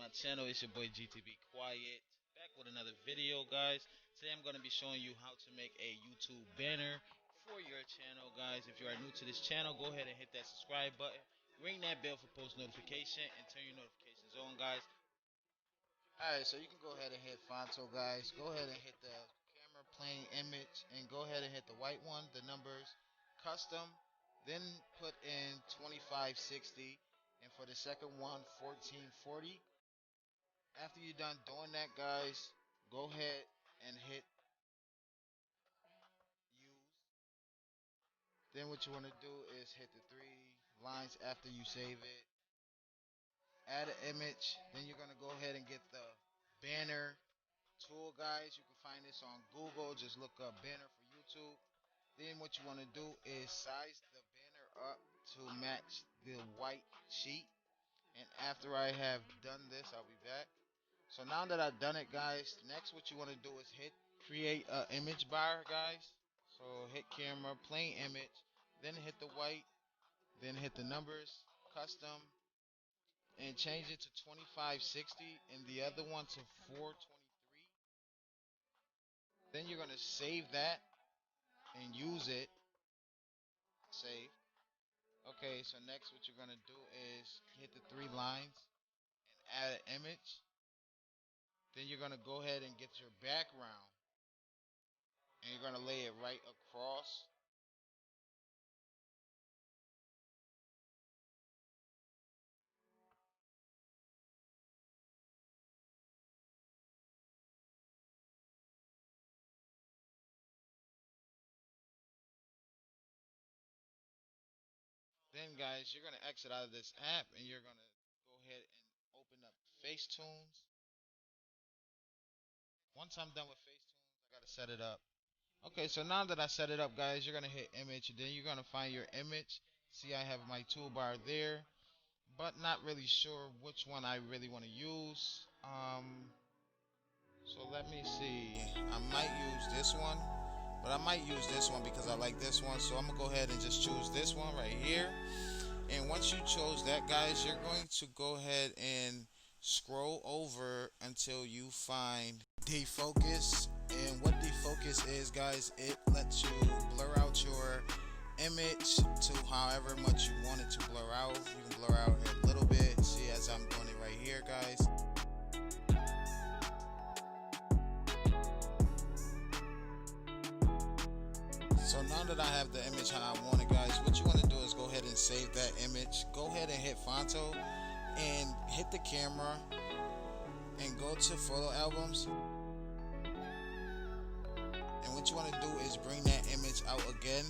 my channel. It's your boy GTB Quiet, back with another video, guys. Today I'm going to be showing you how to make a YouTube banner for your channel, guys. If you are new to this channel, go ahead and hit that subscribe button, ring that bell for post notification, and turn your notifications on, guys. Alright, so you can go ahead and hit Fonto, guys. Go ahead and hit the camera plane image, and go ahead and hit the white one, the numbers, custom, then put in 2560, and for the second one, 1440. After you're done doing that, guys, go ahead and hit use. Then what you want to do is hit the three lines after you save it, add an image. Then you're going to go ahead and get the banner tool, guys. You can find this on Google. Just look up banner for YouTube. Then what you want to do is size the banner up to match the white sheet. And after I have done this, I'll be back. So now that I've done it, guys, next what you want to do is hit create an image bar, guys. So hit camera, plain image, then hit the white, then hit the numbers, custom, and change it to 2560 and the other one to 423. Then you're going to save that and use it. Save. Okay, so next what you're going to do is hit the three lines and add an image. Then you're going to go ahead and get your background, and you're going to lay it right across. Then, guys, you're going to exit out of this app, and you're going to go ahead and open up Facetunes. Once I'm done with Facetunes, I got to set it up. Okay, so now that I set it up, guys, you're going to hit image. Then you're going to find your image. See, I have my toolbar there, but not really sure which one I really want to use. So let me see. I might use this one, but I might use this one because I like this one. So I'm going to go ahead and just choose this one right here. And once you chose that, guys, you're going to go ahead and scroll over until you find defocus. And what defocus is, guys, it lets you blur out your image to however much you want it to blur out. You can blur out it a little bit. See, as I'm doing it right here, guys. So now that I have the image how I want it, guys, what you want to do is go ahead and save that image. Go ahead and hit Fonto and hit the camera and go to photo albums. And what you want to do is bring that image out again.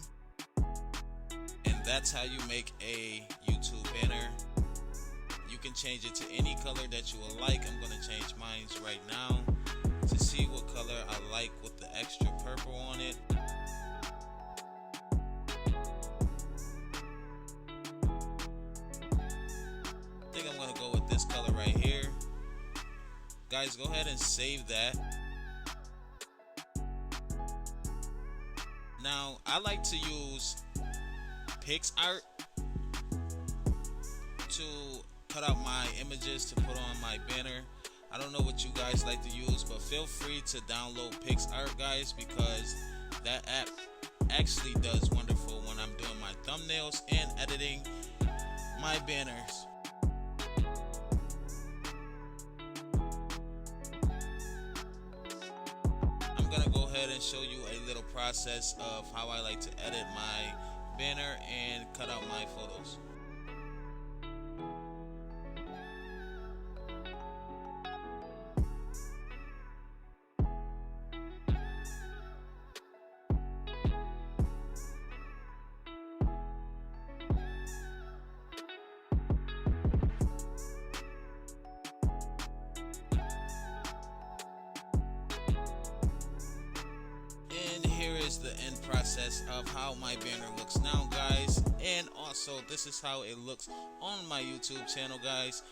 And that's how you make a YouTube banner. You can change it to any color that you would like. I'm going to change mine right now to see what color I like with the extra purple on it. I think I'm going to go with this color right here. Guys, go ahead and save that. Now, I like to use PixArt to cut out my images to put on my banner. I don't know what you guys like to use, but feel free to download PixArt, guys, because that app actually does wonderful when I'm doing my thumbnails and editing my banners. I'm gonna go ahead and show you a little process of how I like to edit my banner and cut out my photos. Is the end process of how my banner looks now, guys, and also this is how it looks on my YouTube channel, guys.